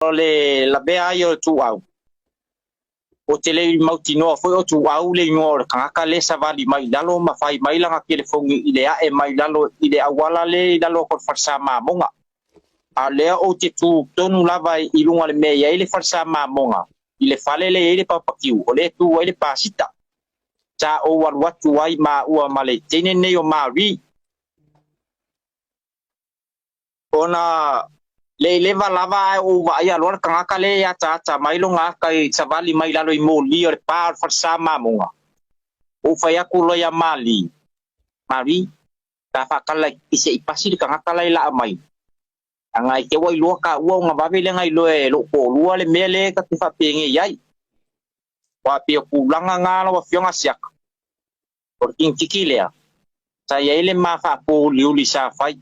le la bea yo tu au o te le mautino foi o tu au le ngor kanga le savali mai lalo ma fai mai langa ke le fongi ile a e mai lalo ile awala le lalo ko farsa ma monga a le o te tu tonu lava I lunga le me ia ile farsa ma monga ile fale le ile papakiu o le tu ile pasita ta o war watu wai ma ua male tene ne o mari ona le lava o va ia lor kanga le ya ta mai longa kai savali mai lalo I moli o par farsa ma monga o fa ya kulo ya mali mari ta fa kala ise ipasi kanga kala la mai angai ke wai lo ka o nga ba vele ngai lo e lo ko lo le mele ka te fa penge yai wa pe ku langa nga lo fionga siak por kin tikilea sa ya ile ma fa po liuli sa fai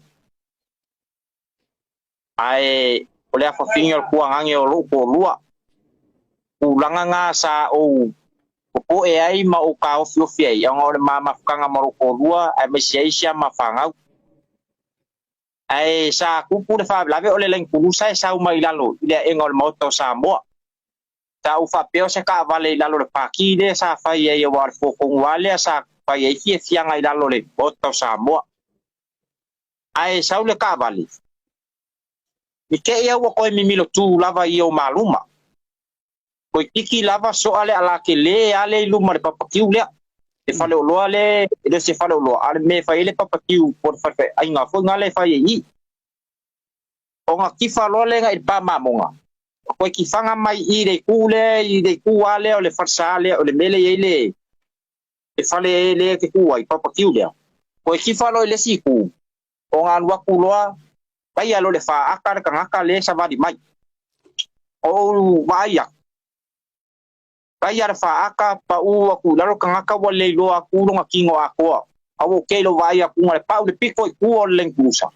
ai ole fa finger ku angange o lo ko lua ku langa nga sa o ko e ai ma o ka o fio fie ya ngore ma kanga mo ko lua ai me sia ma fanga ai sa kupu le fa lave ole len kulu sa mai lalo ile engol moto sa mo ta u fa peo se ka vale lalo le paki de sa fa ye war fo con wale sa fa ye fi ngai lalo le moto sa mo ai sa le ka vale mi ke ia wo ko mi milo tu lava io maluma ko tiki lava so ale ala ke le ale luma le papakiu le e fale o loa le e se fale o loa ale me fa ile papakiu por fa ai nga fo ngale fa ye o nga kifa lo le nga pa mamonga ko kifanga mai I de ku ale o le farsale o le mele ile e fale le ke ku ai papakiu le ko kifa lo le si ku o nga wa ku loa pai alo le fa akar kanga le sa va di mai o vaya Kaya fa aka pa u aku laro kanga ka wale lo aku lo ngakingo ako awo ke lo vaya ku ngale pa le piko ku le ngusa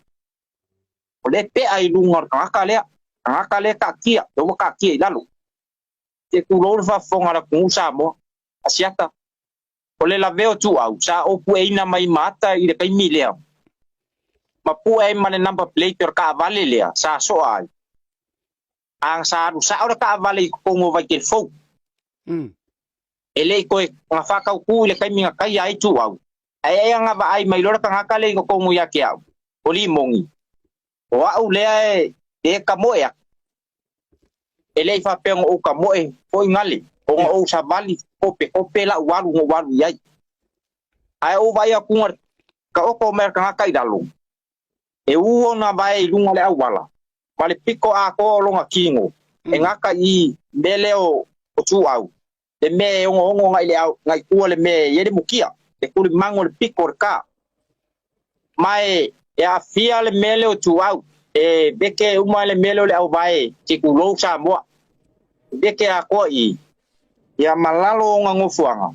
o le pe ai lunga kanga le ka kia do ka kia lalo te ku lo fa fonga ra ku sa mo asiata o le la veo tu au sa o pu ina mai mata I le kai milea ma pu ai mane number plate ka vale le sa so ai ang sa ora ka vale ko ngo va ke fo ele ko nga fa ka ku le kai minga kai ai tu au ai nga ba ai mai lora ka ka le ko mu ya kia oli mongi o au le e ka moya ele fa pe o ka moe foi ngali o sa vali ope la walu yai ai o vai ku ka o ko mer ka kai dalu e u na vai lunga le awala pale piko a ko longa kingo e nga ka I bele o tu au le me ongo ngai le au ngai ku le me ye de mukia e ku mango le piko ka mai e a fia le mele o tu au e beke uma le mele le au vai ti ku lo sa mo beke a ko I ya malalo nga ngofuanga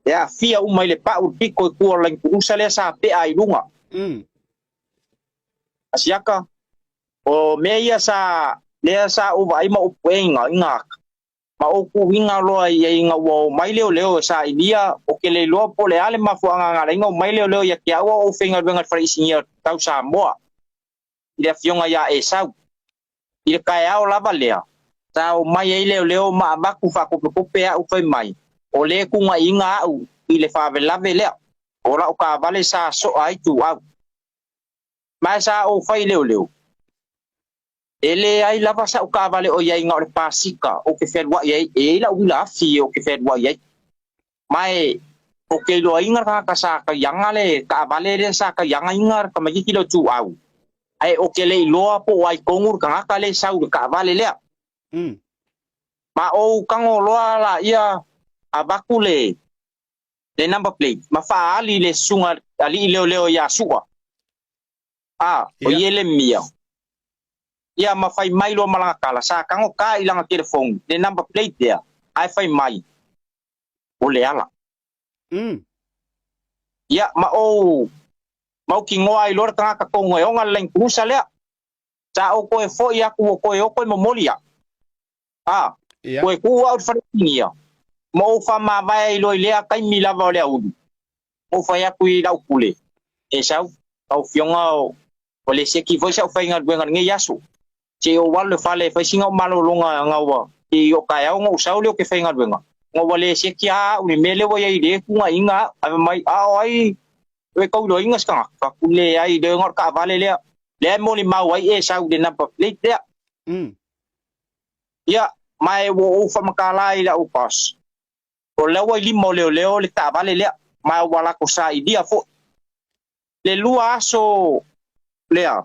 ya fia uma le pa u piko ku le ku sale sa pe ai lunga asiaka o meia sa le sa u vai ma u penga nga ma o ku winga lo ai nga wo mai leo sa idia o ke le lo po le ale ma fu nga nga mai leo ya kia o finga venga fraisinya tau sa mo ile fionga ya e sa ile kai au lava lea sa o mai leo ma ba ku fa ku pe u fe mai o le ku nga inga u ile fa vela vela ora o ka vale sa so ai tu au mai sa o fai leo ele ai lava sa o ka vale o ia inga o le pasika o ke fer wa ia e la ula fi o ke fer wa ia mai o ke lo inga ka sa ka yanga le ka vale le sa ka yanga inga ka mai kilo tu au ai o ke le lo po ai kongur ka le sa u ka vale le ma o kango lo la ia abakule le number plate ma fa ali le sunga ali leo ya suwa o yele mia ia ma fai mai lo malanga kala sa kango ka ilanga telefon le number plate dia ai fai mai o le ala ia ma o mau ki ngoa I lor tanga ka kongo e onga len kusa le sa o ko e fo ia ku ko e o ko mo molia ko e ku out for ia mo fa ma vai lo le kai mi lava le au o fa ia ku I lau kule e sa au fionga o le se ki foi sa fai ngal nge yasu che o wale fale fa singa malo longa ngawa i o kai au ngo sau leo ke fainga wenga ngo wale se kia uni mele wo ye de ku nga inga ave mai a ai we kau do inga ska fa kule ai de ngor ka vale le mo ni mau ai e sau de number plate there ya mai wo o fa makala ila upas o le wo limo leo le ta vale le mai wala ko sa idia fo le lua so lea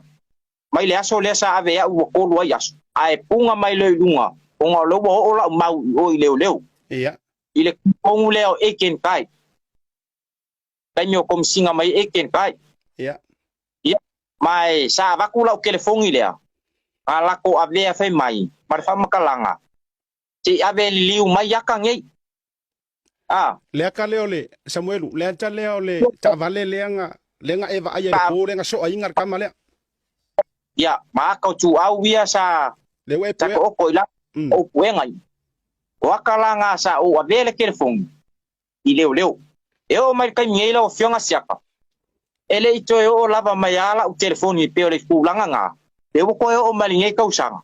mai le aso le sa ave au ko lo yas ai punga mai le lunga punga lo o la mau o leo Iya. ile pong leo eken kai kanyo kom singa mai eken kai Iya. ya mai sa va ku la ke le fongi le ala ko ave fa mai mar fa makalanga ti ave liu mai yakang Lea ka leo le Samuelu lea ta leo le ta vale leanga eva aya ko lenga so aingar kamale ya ma ka tu au via sa le we ta ko ko ila o puenga wakalanga sa o ave le ke fongi i leo eu mai ka ngela o fionga siaka ele ito o lava mai ala o telefoni pe o le fulanga nga le ko o malinge ka usanga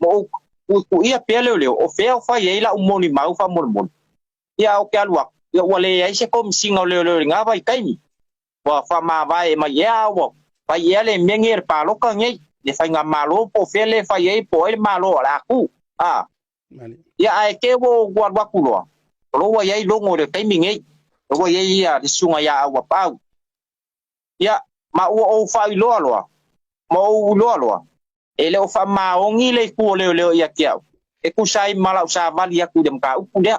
mo o ia pe leo o fe o fa ia o moni mau fa mon ia o ke alwa ia wale ai se kom singa leo nga vai kai wa fa ma vai ma ia wo fa ia le menger pa lo ka ngai le fa nga malo po fe le fa ia po el malo la ku ia ai ke wo wa ku lo wa ia lo ngo le kai mi ngai lo ia ia di sunga ya wa pau ia ma o fa lo ma o lo ele o fa ma o ngi le ku leo ia kia e ku sai mala sa vali aku dem ka u dia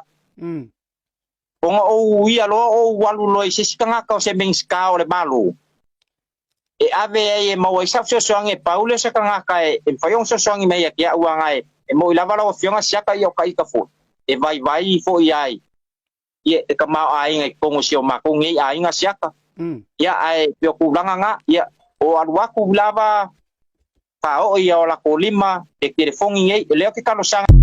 Ponga o ia lo o walu lo se sikanga ka se bing ska o le malo e ave e mo i sa so nge paule se kanga ka e fayong so ngi me ya uanga e mo ila vala o fionga sia ka yo kai ka fo e vai fo ai ye ka ma ai ngai kongo sio ma ko ngi ai nga sia ka ya ai pio ku langa nga ya o alwa ku lava pa o ia o la ko lima e telefongi ngai le ke ka lo sanga